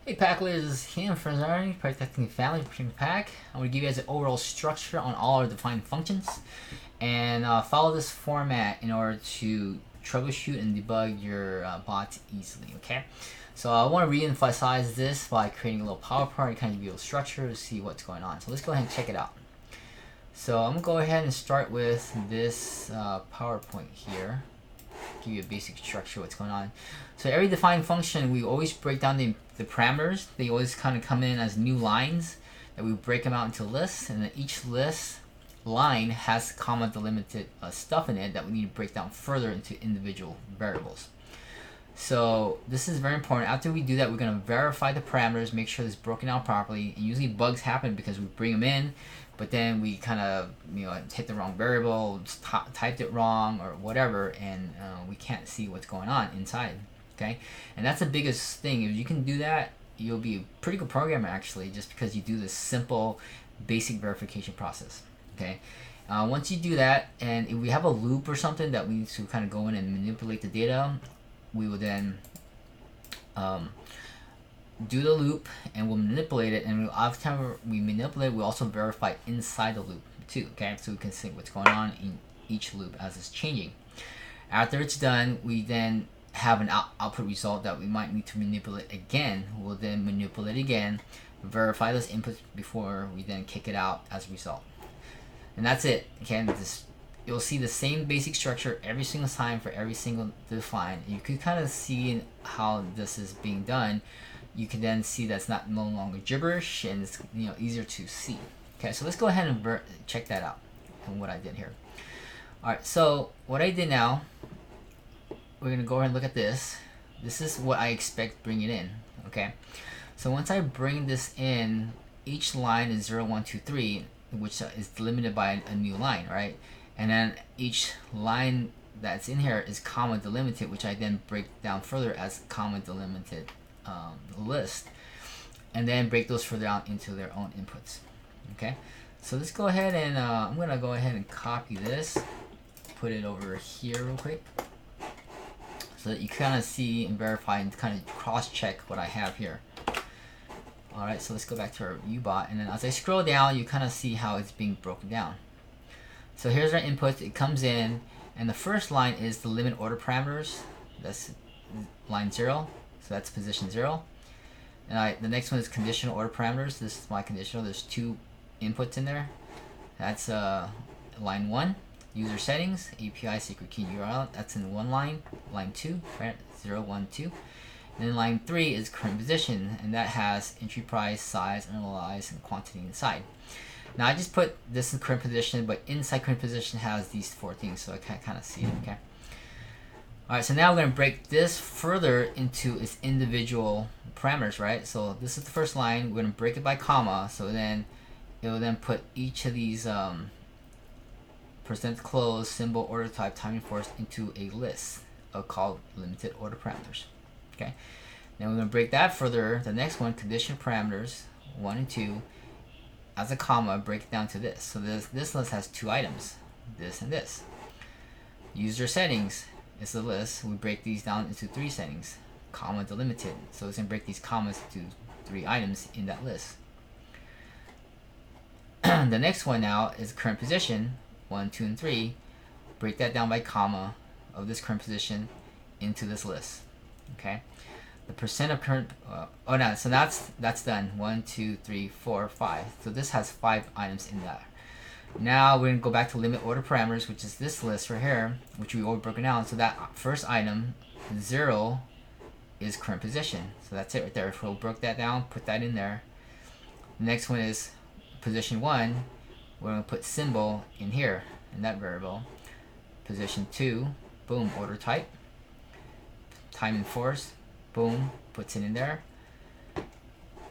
Hey Packlers, this is Cam from Zari, Protecting Family, Protecting the Pack. I'm going to give you guys an overall structure on all our defined functions and follow this format in order to troubleshoot and debug your bots easily, okay? So I want to re-emphasize this by creating a little PowerPoint to kind of give you a structure to see what's going on. So let's go ahead and check it out. So I'm going to go ahead and start with this PowerPoint here. Give you a basic structure of what's going on. So every defined function, we always break down the parameters. They always kind of come in as new lines that we break them out into lists, and then each list line has comma delimited stuff in it that we need to break down further into individual variables. So this is very important. After we do that, we're going to verify the parameters, make sure it's broken down properly. And usually bugs happen because we bring them in, but then we kind of hit the wrong variable, typed it wrong or whatever, and we can't see what's going on inside. Okay, and that's the biggest thing. If you can do that, you'll be a pretty good programmer actually, just because you do this simple, basic verification process. Okay. Once you do that, and if we have a loop or something that we need to kind of go in and manipulate the data, we will then do the loop and we'll manipulate it, and every time we manipulate, we also verify inside the loop too, okay, so we can see what's going on in each loop as it's changing. After it's done, we then have an output result that we might need to manipulate again. We'll then manipulate again, verify those inputs before we then kick it out as a result, and that's it. Okay, you'll see the same basic structure every single time for every single define. You can kind of see how this is being done. You can then see that's no longer gibberish, and it's easier to see. Okay, so let's go ahead and check that out and what I did here. All right, so what I did now, we're gonna go ahead and look at this. This is what I expect bringing in. Okay, so once I bring this in, each line is 0, 1, 2, 3, which is delimited by a new line, right? And then each line that's in here is comma delimited, which I then break down further as comma delimited list, and then break those further out into their own inputs. Okay, so let's go ahead and I'm gonna go ahead and copy this, put it over here real quick, so that you kind of see and verify and kind of cross-check what I have here. All right, so let's go back to our UBot, and then as I scroll down, you kind of see how it's being broken down. So here's our input. It comes in, and the first line is the limit order parameters. That's line 0, so that's position 0. And the next one is conditional order parameters. This is my conditional. There's 2 inputs in there. That's line 1, user settings, API secret key URL. That's in one line. Line 2, right? 0, 1, 2. And then line 3 is current position, and that has entry price, size, analyze, and quantity inside. Now I just put this in current position, but inside current position has these 4 things, so I can kind of see it. Okay. All right, so now we're going to break this further into its individual parameters, right? So this is the first line. We're going to break it by comma, so then it will then put each of these percent close, symbol, order type, timing force into a list called limited order parameters. Okay. Then we're going to break that further. The next one, condition parameters 1 and 2. As a comma, break it down to this. So this list has 2 items, this and this. User settings is the list. We break these down into 3 settings, comma delimited. So it's going to break these commas to 3 items in that list. The next one now is current position, 1, 2, and 3. Break that down by comma of this current position into this list. Okay. The percent of current, oh no, so that's done. 1, 2, 3, 4, 5. So this has 5 items in that. Now we're gonna go back to limit order parameters, which is this list right here, which we already broken down. So that first item, 0, is current position. So that's it right there. So we'll break that down, put that in there. The next one is position 1. We're gonna put symbol in here in that variable. Position 2, boom, order type. Time and force, boom, puts it in there.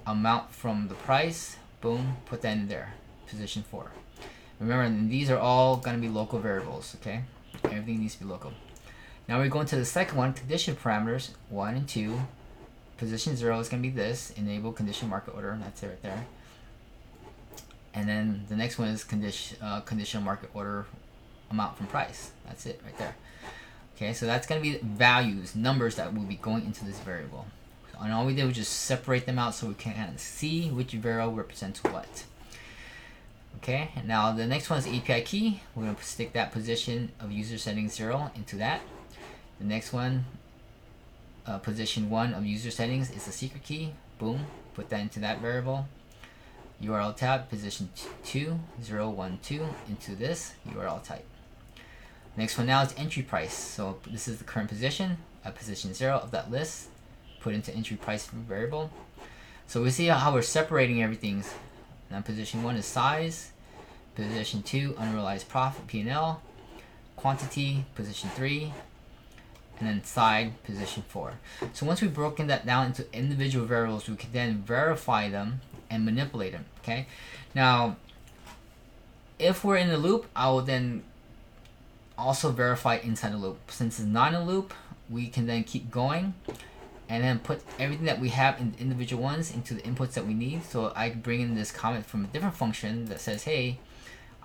Amount from the price, boom, put that in there. Position 4. Remember, these are all going to be local variables, okay? Everything needs to be local. Now we're going to the second one, condition parameters 1 and 2. Position 0 is going to be this, enable condition market order, that's it right there. And then the next one is conditional market order amount from price. That's it right there. Okay, so that's going to be values, numbers that will be going into this variable. And all we did was just separate them out so we can kind of see which variable represents what. Okay, and now the next one is API key. We're going to stick that position of user settings 0 into that. The next one, position 1 of user settings, is the secret key. Boom, put that into that variable. URL tab, position 2, 0, 1, 2 into this URL type. Next one now is entry price. So this is the current position at position 0 of that list, put into entry price variable. So we see how we're separating everything. Now position 1 is size, position 2 unrealized profit P&L, quantity position 3, and then side position 4. So once we've broken that down into individual variables, we can then verify them and manipulate them. Okay. Now, if we're in the loop, I will then also verify inside the loop. Since it's not in a loop, we can then keep going and then put everything that we have in individual ones into the inputs that we need. So I bring in this comment from a different function that says, hey,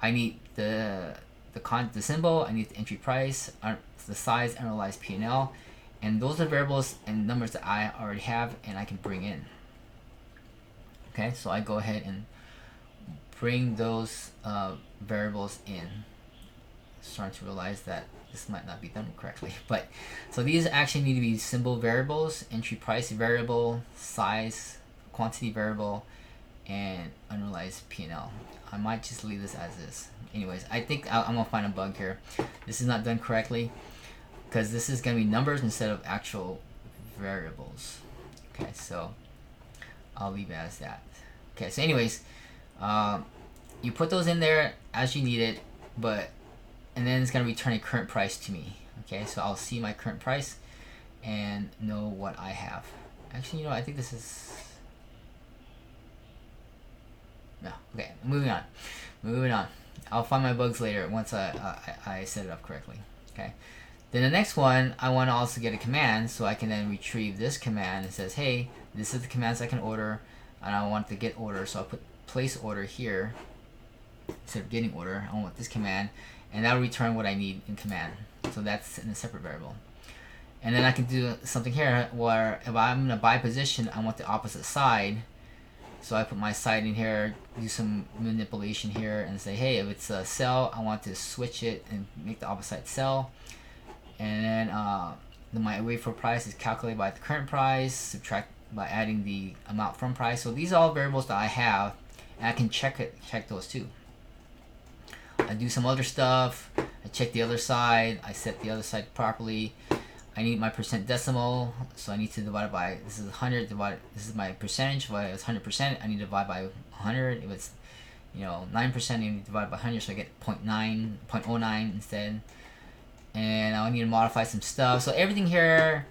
I need the symbol, I need the entry price, the size, unrealized P&L, and those are variables and numbers that I already have and I can bring in. Okay, so I go ahead and bring those variables in. Starting to realize that this might not be done correctly, but so these actually need to be symbol variables: entry price variable, size, quantity variable, and unrealized P&L. I might just leave this as is. Anyways, I think I'm gonna find a bug here. This is not done correctly because this is gonna be numbers instead of actual variables. Okay, so I'll leave it as that. Okay, so anyways, you put those in there as you need it, and then it's going to return a current price to me. Okay, so I'll see my current price and know what I have. Actually, you know, I think this is... No, okay, moving on. I'll find my bugs later once I set it up correctly. Okay, then the next one, I want to also get a command so I can then retrieve this command. It says, hey, this is the commands I can order, and I want the get order, so I'll put place order here instead of getting order. I want this command, and that'll return what I need in command. So that's in a separate variable. And then I can do something here where if I'm in a buy position, I want the opposite side. So I put my side in here, do some manipulation here, and say, hey, if it's a sell, I want to switch it and make the opposite sell. And then my wait for price is calculated by the current price, subtract by adding the amount from price. So these are all variables that I have, and I can check those too. I do some other stuff. I check the other side. I set the other side properly. I need my percent decimal, so I need to divide it by, this is 100 divided, this is my percentage. If it's 100%, I need to divide by 100. If it's 9%, I need to divide by 100, so I get 0.09 instead. And I need to modify some stuff. So everything here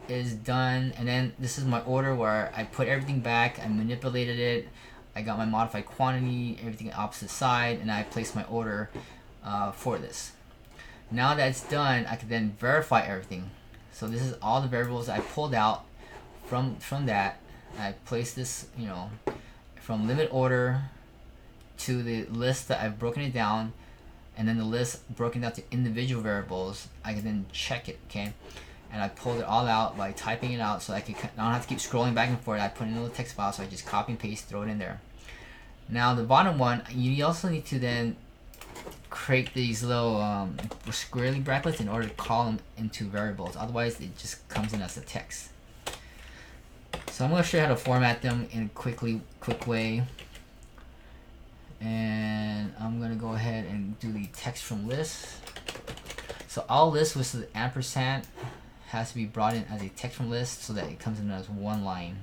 is done, and then this is my order where I put everything back, I manipulated it, I got my modified quantity, everything opposite side, and I placed my order for this. Now that it's done, I can then verify everything. So this is all the variables I pulled out from that. I placed this, from limit order to the list that I've broken it down, and then the list broken down to individual variables. I can then check it, okay? And I pulled it all out by typing it out, so I don't have to keep scrolling back and forth. I put in a little text file, so I just copy and paste, throw it in there. Now the bottom one, you also need to then create these little squarely brackets in order to call them into variables. Otherwise, it just comes in as a text. So I'm going to show you how to format them in a quick way. And I'm going to go ahead and do the text from list. So all lists with the ampersand has to be brought in as a text from list so that it comes in as one line.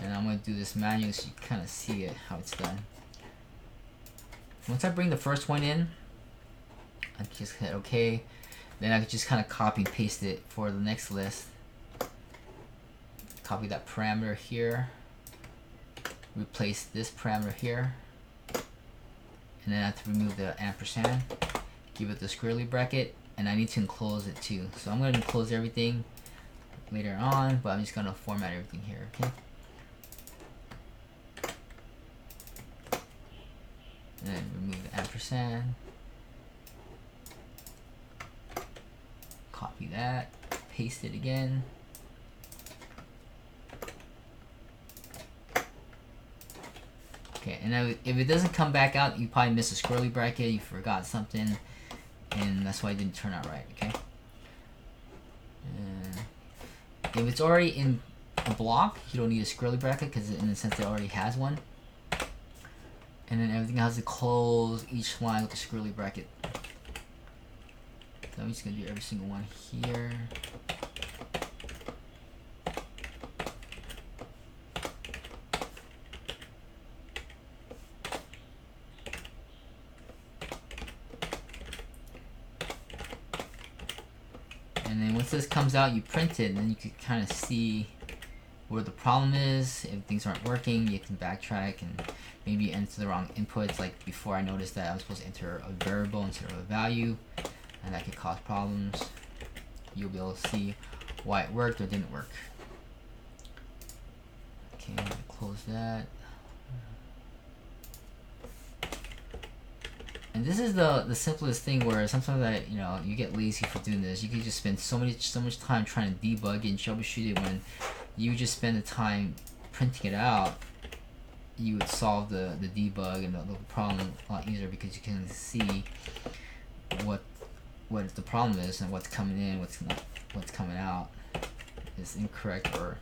And I'm going to do this manually so you kind of see it, how it's done. Once I bring the first one in, I just hit OK. Then I can just kind of copy and paste it for the next list. Copy that parameter here. Replace this parameter here. And then I have to remove the ampersand. Give it the squarely bracket. And I need to enclose it too. So I'm going to enclose everything later on, but I'm just going to format everything here, okay? And then remove the ampersand. Copy that. Paste it again. Okay, and now if it doesn't come back out, you probably missed a squirrely bracket, you forgot something, and that's why it didn't turn out right, okay? And if it's already in a block, you don't need a squirrely bracket because in a sense it already has one. And then everything has to close each line with a squirrely bracket. So I'm just gonna do every single one here. And then once this comes out, you print it, and then you can kind of see where the problem is. If things aren't working, you can backtrack and maybe enter the wrong inputs. Like before, I noticed that I was supposed to enter a variable instead of a value, and that could cause problems. You'll be able to see why it worked or didn't work. Okay, I'm gonna close that. And this is the simplest thing where sometimes you get lazy for doing this. You can just spend so much time trying to debug and troubleshoot it when you just spend the time printing it out. You would solve the debug and the problem a lot easier because you can see what the problem is and what's coming in, what's coming out is incorrect or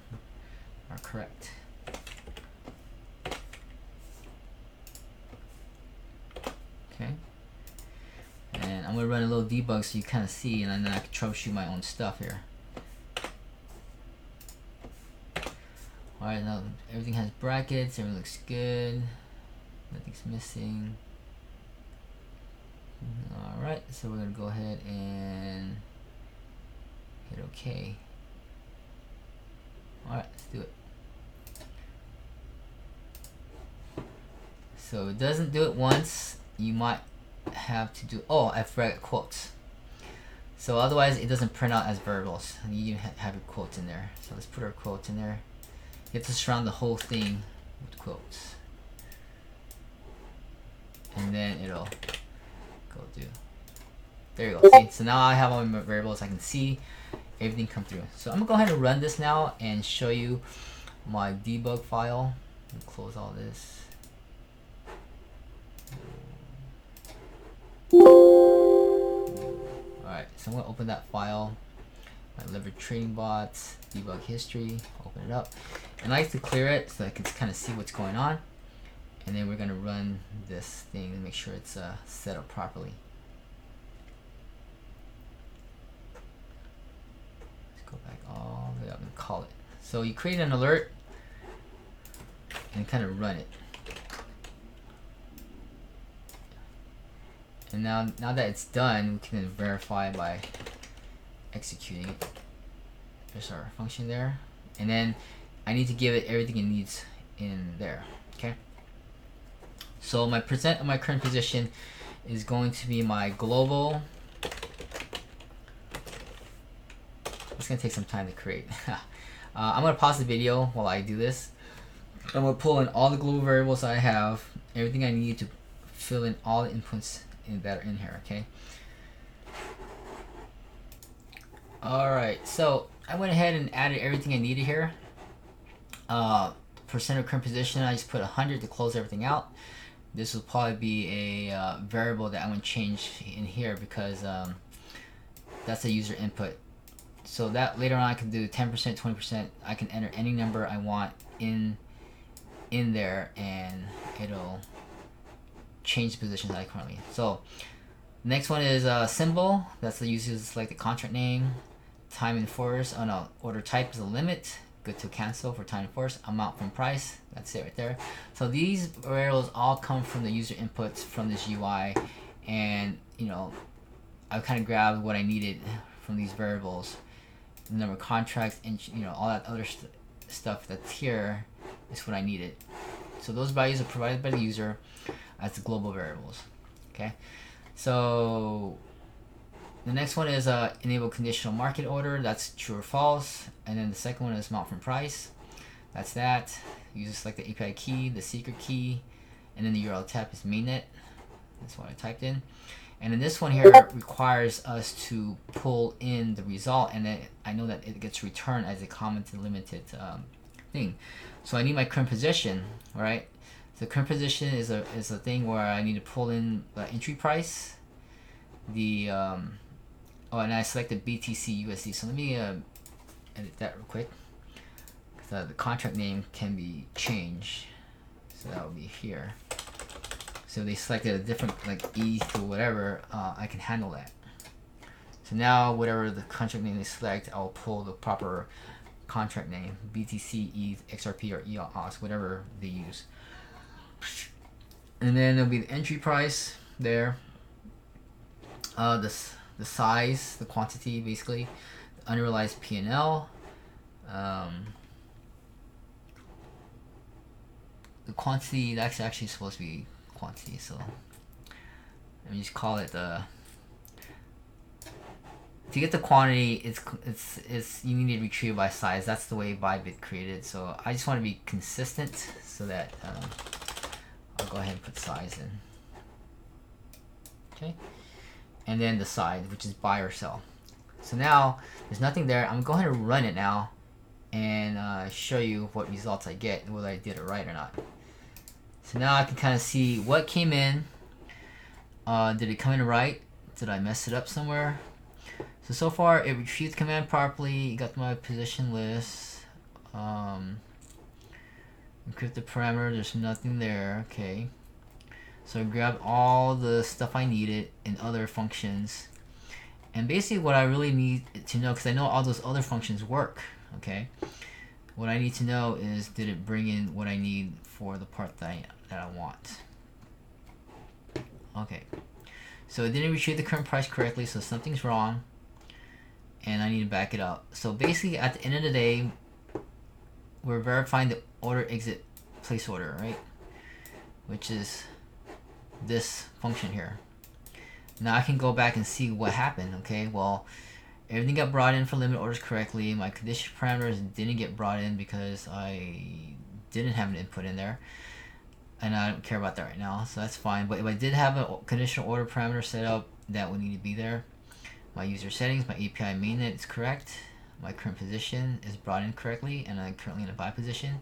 correct. Okay, and I'm gonna run a little debug so you kind of see, and then I can troubleshoot my own stuff here. Alright, now everything has brackets, everything looks good, nothing's missing. Alright, so we're gonna go ahead and hit OK. Alright, let's do it. So it doesn't do it once. You might have to do, oh, I forgot quotes. So otherwise it doesn't print out as variables. You have your quotes in there. So let's put our quotes in there. You have to surround the whole thing with quotes. And then it'll go do. There you go. See? So now I have all my variables. I can see everything come through. So I'm gonna go ahead and run this now and show you my debug file. Close all this. Alright, so I'm going to open that file, my leverage trading bots, debug history, open it up. And I like to clear it so I can kind of see what's going on. And then we're going to run this thing and make sure it's set up properly. Let's go back all the way up and call it. So you create an alert and kind of run it. And now that it's done, we can verify by executing it. There's our function there. And then I need to give it everything it needs in there. Okay. So my present of my current position is going to be my global. It's gonna take some time to create. I'm gonna pause the video while I do this. I'm gonna pull in all the global variables I have, everything I need to fill in all the inputs that are in here. Okay. Alright, so I went ahead and added everything I needed here. Percent of current position, I just put 100 to close everything out. This will probably be a variable that I'm going to change in here because that's a user input. So that later on I can do 10%, 20%. I can enter any number I want in there and it'll change the position that I currently. So next one is symbol. That's the user select the contract name. Time in force. Oh no, order type is a limit. Good to cancel for time in force. Amount from price. That's it right there. So these variables all come from the user inputs from this UI, and I kind of grabbed what I needed from these variables. The number of contracts and all that other stuff that's here is what I needed. So those values are provided by the user as the global variables. Okay, so the next one is enable conditional market order. That's true or false. And then the second one is amount from price. That's that. User select the API key, the secret key, and then the URL tab is mainnet. That's what I typed in. And then this one here requires us to pull in the result, and then I know that it gets returned as a commented limited thing. So I need my current position, right? The current position is a thing where I need to pull in the entry price. The oh, and I selected BTC USD. So let me edit that real quick. So the contract name can be changed. So that will be here. So they selected a different, like ETH or whatever. I can handle that. So now whatever the contract name they select, I'll pull the proper contract name, BTC, ETH, XRP, or EOS, whatever they use. And then there'll be the entry price there. The size, the quantity, basically, the unrealized P&L. The quantity, that's actually supposed to be quantity, so let me just call it the. To get the quantity, it's you need to retrieve by size. That's the way Bybit created. So I just want to be consistent, so that I'll go ahead and put size in. Okay, and then the size, which is buy or sell. So now there's nothing there. I'm gonna go ahead and run it now, and show you what results I get, whether I did it right or not. So now I can kind of see what came in. Did it come in right? Did I mess it up somewhere? So far it retrieved the command properly, got my position list, encrypt the parameter, there's nothing there, okay. So I grabbed all the stuff I needed in other functions. And basically what I really need to know, because I know all those other functions work, okay. What I need to know is, did it bring in what I need for the part that I want. Okay. So it didn't retrieve the current price correctly, so something's wrong. And I need to back it up. So basically at the end of the day, we're verifying the order exit place order, right? Which is this function here. Now I can go back and see what happened, okay? Well, everything got brought in for limit orders correctly. My condition parameters didn't get brought in because I didn't have an input in there. And I don't care about that right now, so that's fine. But if I did have a conditional order parameter set up, that would need to be there. My user settings, my API mainnet is correct. My current position is brought in correctly, and I'm currently in a buy position.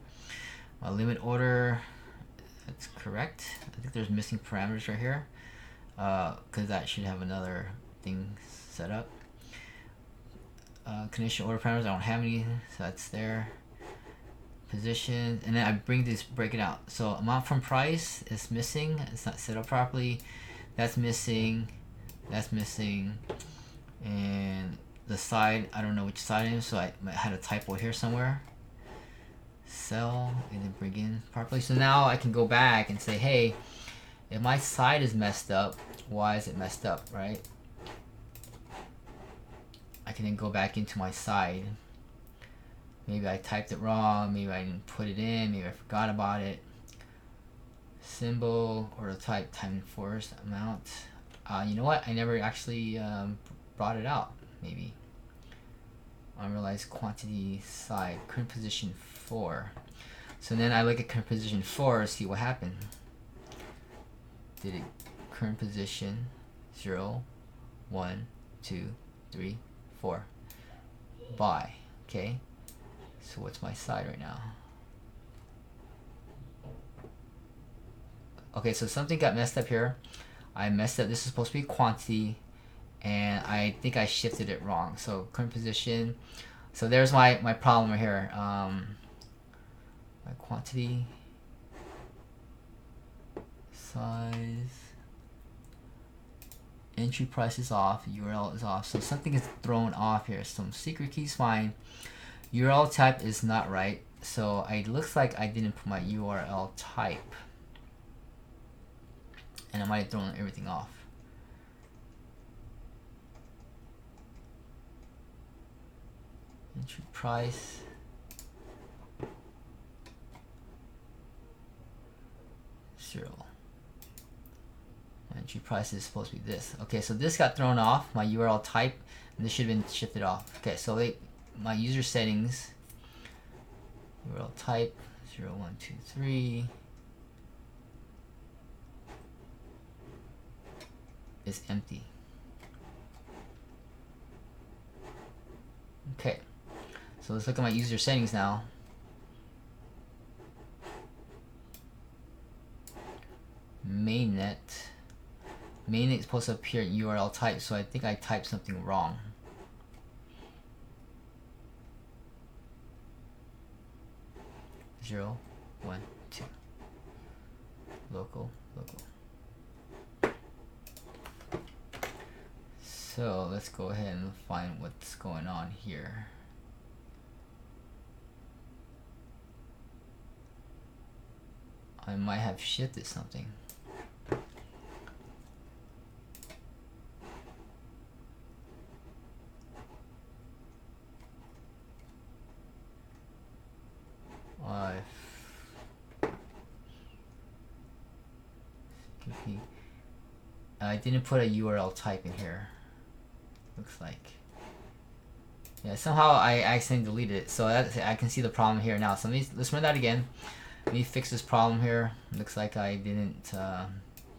My limit order, that's correct. I think there's missing parameters right here, because that should have another thing set up. Conditional order parameters, I don't have any, so that's there. Position, and then I break it out. So amount from price is missing. It's not set up properly. That's missing. That's missing. And the side, I don't know which side it is, so I had a typo here somewhere. Sell, and then bring in properly. So now I can go back and say, hey, if my side is messed up, why is it messed up, right? I can then go back into my side. Maybe I typed it wrong, maybe I didn't put it in, maybe I forgot about it. Symbol, order type, time force, amount. You know what? I never actually brought it out, maybe. Unrealized quantity side, current position 4. So then I look at current position 4, see what happened. Did it current position 0, 1, 2, 3, 4. Buy, okay? So what's my side right now? Okay, so something got messed up here. I messed up, this is supposed to be quantity, and I think I shifted it wrong. So current position, so there's my problem right here. My quantity, size, entry price is off, URL is off. So something is thrown off here. Some secret key is fine. URL type is not right. So it looks like I didn't put my URL type. And I might have thrown everything off. Entry price. Zero. Entry price is supposed to be this. Okay, so this got thrown off, my URL type, and this should have been shifted off. Okay, so my user settings, URL type, 0, 1, 2, 3. Is empty. Okay, so let's look at my user settings now. mainnet. Mainnet is supposed to appear in URL type, so I think I typed something wrong. Zero, 1, 2. Local. So let's go ahead and find what's going on here. I might have shifted something. I didn't put a URL type in here. Looks like. Yeah, somehow I accidentally deleted it. So I can see the problem here now. So let's run that again. Let me fix this problem here. Looks like I didn't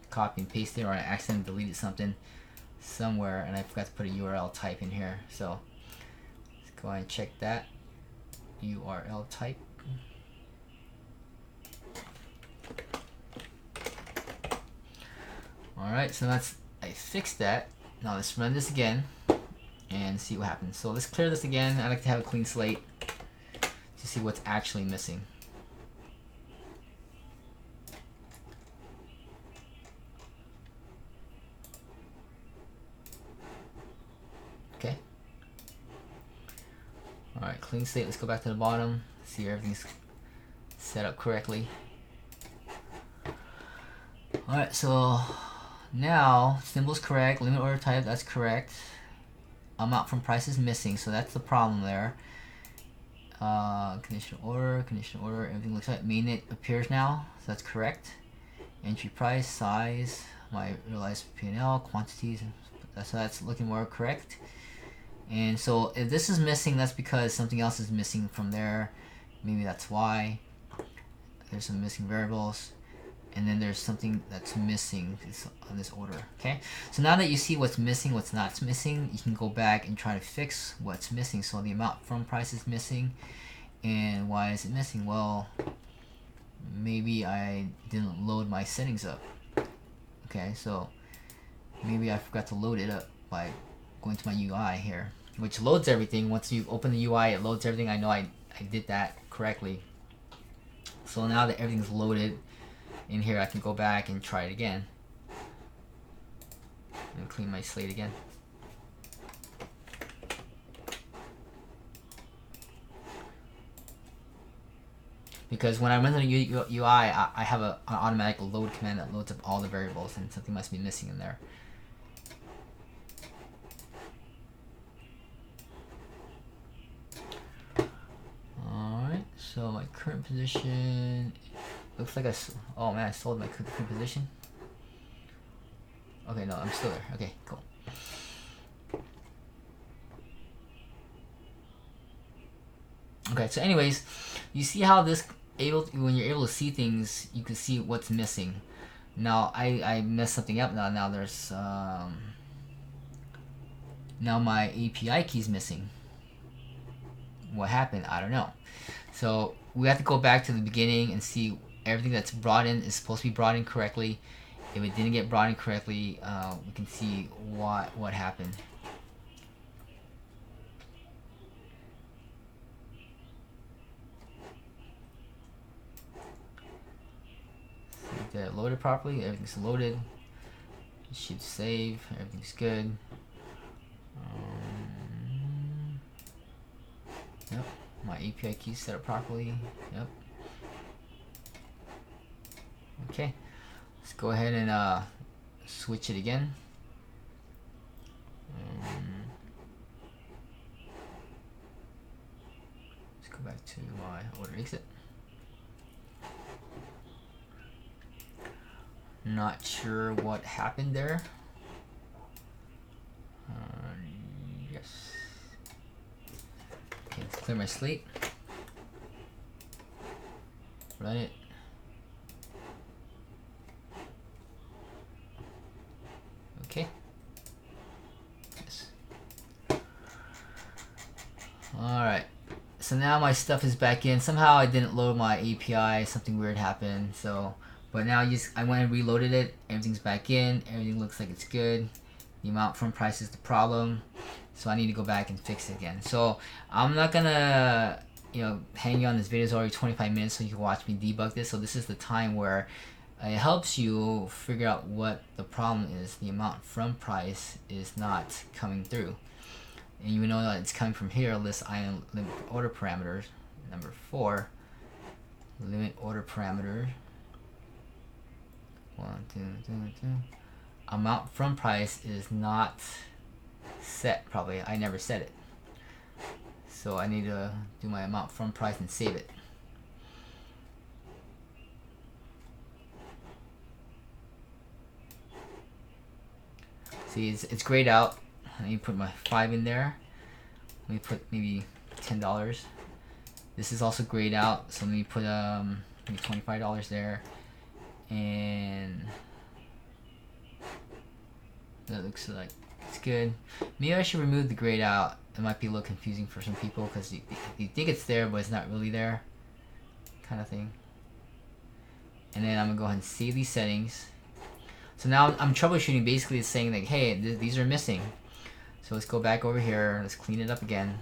copy and paste it, or I accidentally deleted something somewhere and I forgot to put a URL type in here. So let's go ahead and check that. URL type. Alright, so I fixed that. Now let's run this again and see what happens. So let's clear this again. I like to have a clean slate to see what's actually missing. Okay. Alright, clean slate. Let's go back to the bottom. See if everything's set up correctly. Alright, so now symbol's correct, limit order type, that's correct. Amount from price is missing, so that's the problem there. Conditional order, everything looks like mainnet appears now, so that's correct. Entry price, size, my realized P&L, quantities, so that's looking more correct. And so if this is missing, that's because something else is missing from there. Maybe that's why. There's some missing variables. And then there's something that's missing on this order. Okay, so now that you see what's missing, what's not missing, you can go back and try to fix what's missing. So the amount from price is missing, and why is it missing? Well, maybe I didn't load my settings up. Okay, so maybe I forgot to load it up by going to my UI here, which loads everything. Once you open the UI, it loads everything. I know I did that correctly. So now that everything's loaded in here, I can go back and try it again and clean my slate again. Because when I run the UI, I have an automatic load command that loads up all the variables, and something must be missing in there. Alright, so my current position looks like oh man, I sold my current position. Okay, no, I'm still there. Okay, cool. Okay, so anyways, you see how this when you're able to see things, you can see what's missing. Now I messed something up. Now there's now my API key is missing. What happened? I don't know. So we have to go back to the beginning and see everything that's brought in is supposed to be brought in correctly. If it didn't get brought in correctly, we can see what happened. So did it load it properly? Everything's loaded. It should save. Everything's good. Yep. My API key set up properly. Yep. Okay. Let's go ahead and switch it again. Let's go back to my order exit. Not sure what happened there. Yes. Okay, let's clear my slate. Run it. Okay. Yes. Alright. So now my stuff is back in. Somehow I didn't load my API. Something weird happened. So But now I went and reloaded it. Everything's back in. Everything looks like it's good. The amount from price is the problem. So I need to go back and fix it again. So I'm not gonna, hang you on this video. It's already 25 minutes, so you can watch me debug this. So this is the time where it helps you figure out what the problem is. The amount from price is not coming through. And you know that it's coming from here. List item limit order parameters. Number 4. Limit order parameter. 1, 2, 2, 2. Amount from price is not set. Probably I never set it. So I need to do my amount from price and save it. See, it's grayed out. I need to put my 5 in there. Let me put maybe $10. This is also grayed out, so let me put maybe $25 there. And that looks like it's good. Maybe I should remove the grayed out. It might be a little confusing for some people because you think it's there, but it's not really there, kind of thing. And then I'm gonna go ahead and save these settings. So now I'm troubleshooting. Basically, it's saying like, hey, these are missing. So let's go back over here. Let's clean it up again.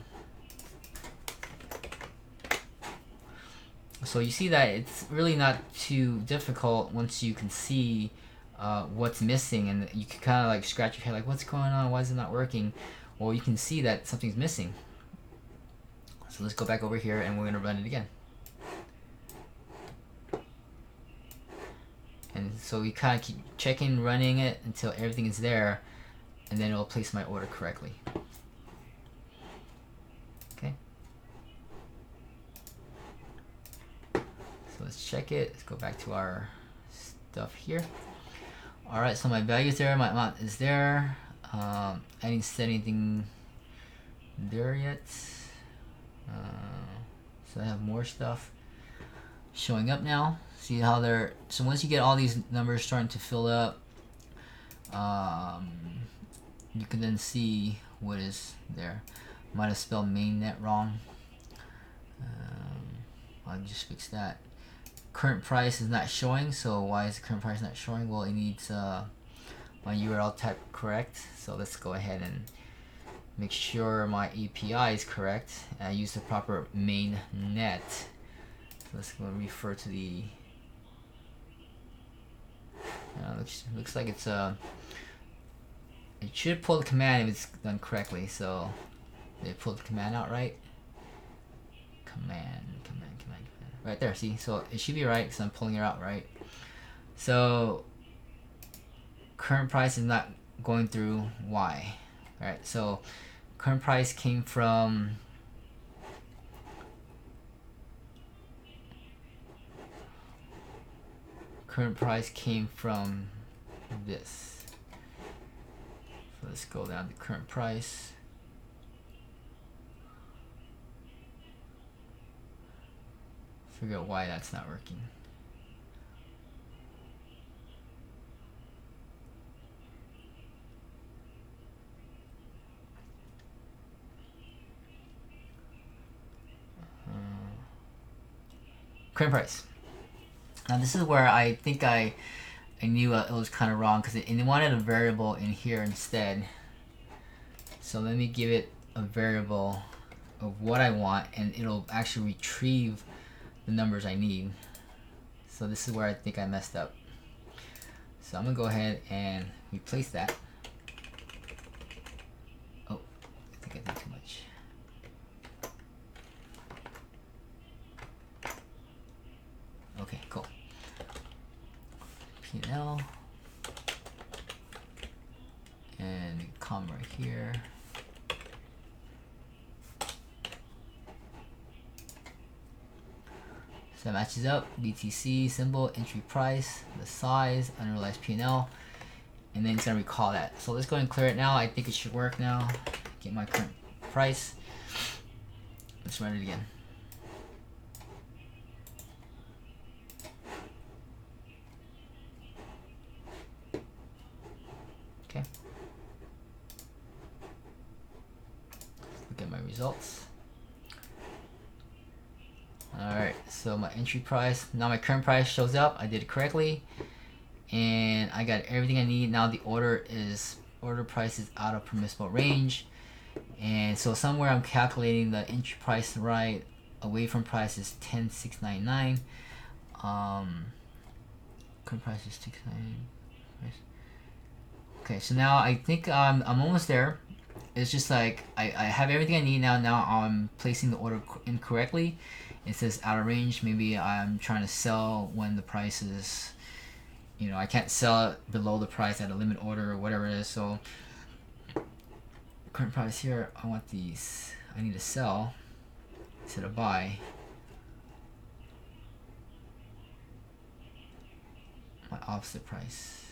So you see that it's really not too difficult once you can see what's missing, and you can kind of like scratch your head like, what's going on? Why is it not working? Well, you can see that something's missing. So let's go back over here and we're gonna run it again. And so we kind of keep checking, running it until everything is there, and then it'll place my order correctly. Okay. So let's check it. Let's go back to our stuff here. All right, so my value is there, my amount is there. I didn't set anything there yet. So I have more stuff showing up now. See how they're, so once you get all these numbers starting to fill up, you can then see what is there. Might have spelled mainnet wrong. I'll just fix that. Current price is not showing, so why is the current price not showing? Well, it needs my URL type correct. So let's go ahead and make sure my API is correct. I use the proper mainnet. So let's go and refer to the looks like it's it should pull the command if it's done correctly. So they pulled the command out right. Command right there. See, so it should be right because I'm pulling it out right. So current price is not going through. Why? All right, so current price came from this. So let's go down to current price. Figure out why that's not working. Current price. Now this is where I think I knew it was kind of wrong because it wanted a variable in here instead. So let me give it a variable of what I want, and it'll actually retrieve the numbers I need. So this is where I think I messed up. So I'm gonna go ahead and replace that. Oh, I think I did too much. Okay, cool. P&L and comma right here. So that matches up. BTC symbol, entry price, the size, unrealized P&L, and then it's gonna recall that. So let's go ahead and clear it now. I think it should work now. Get my current price. Let's run it again. Okay. Look at my results. Alright, So my entry price, now my current price shows up. I did it correctly, and I got everything I need. Now the order price is out of permissible range, and so somewhere I'm calculating the entry price right. Away from price is 10,699. Current price is 699. Okay, so now I think I'm almost there. It's just like I have everything I need now. Now I'm placing the order incorrectly. It says out of range. Maybe I'm trying to sell when the price is, you know, I can't sell it below the price at a limit order or whatever it is. So current price here, I want these. I need to sell instead of buy. My opposite price.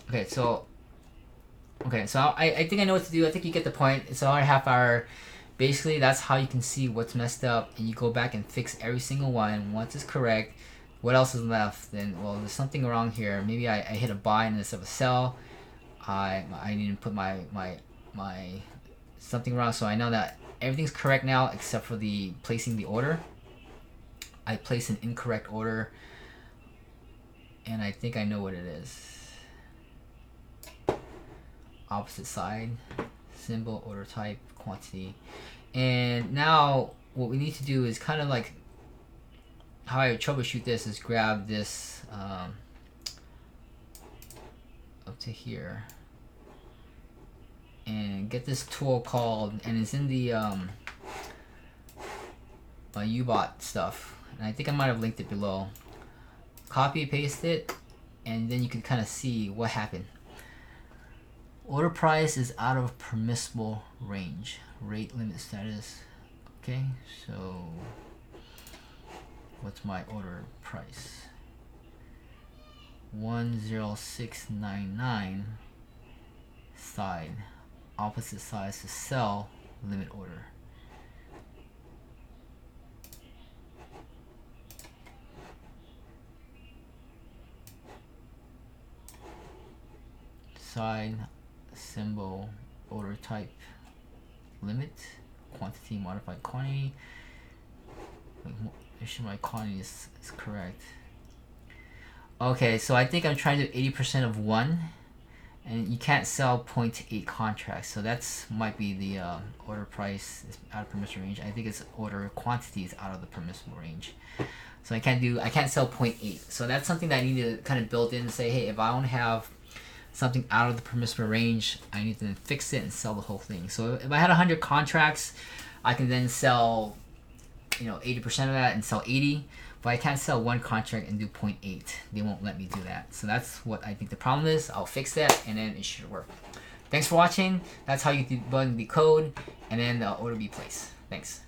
Okay, so I think I know what to do. I think you get the point. It's another half hour. Basically, that's how you can see what's messed up, and you go back and fix every single one. Once it's correct, what else is left? Then, well, there's something wrong here. Maybe I hit a buy instead of a sell. I need to put my something wrong. So I know that everything's correct now except for the placing the order. I placed an incorrect order, and I think I know what it is. Opposite side, symbol, order type, quantity. And now what we need to do is kind of like how I troubleshoot this is grab this up to here and get this tool called, and it's in the my U-Bot stuff, and I think I might have linked it below. Copy, paste it, and then you can kind of see what happened. Order price is out of permissible range. Rate limit status. Okay, so what's my order price? 10699. Side. Opposite size to sell. Limit order. Side. Symbol, order type, limit, quantity, modified quantity. Make sure my quantity is correct. Okay, so I think I'm trying to do 80% of one, and you can't sell 0.8 contracts, so that's might be the order price is out of permissible range. I think it's order quantity is out of the permissible range, so I can't sell 0.8. So that's something that I need to kind of build in and say, hey, if I don't have something out of the permissible range, I need to fix it and sell the whole thing. So if I had 100 contracts, I can then sell, 80% of that and sell 80. But I can't sell one contract and do 0.8. They won't let me do that. So that's what I think the problem is. I'll fix that, and then it should work. Thanks for watching. That's how you debug the code, and then the order be placed. Thanks.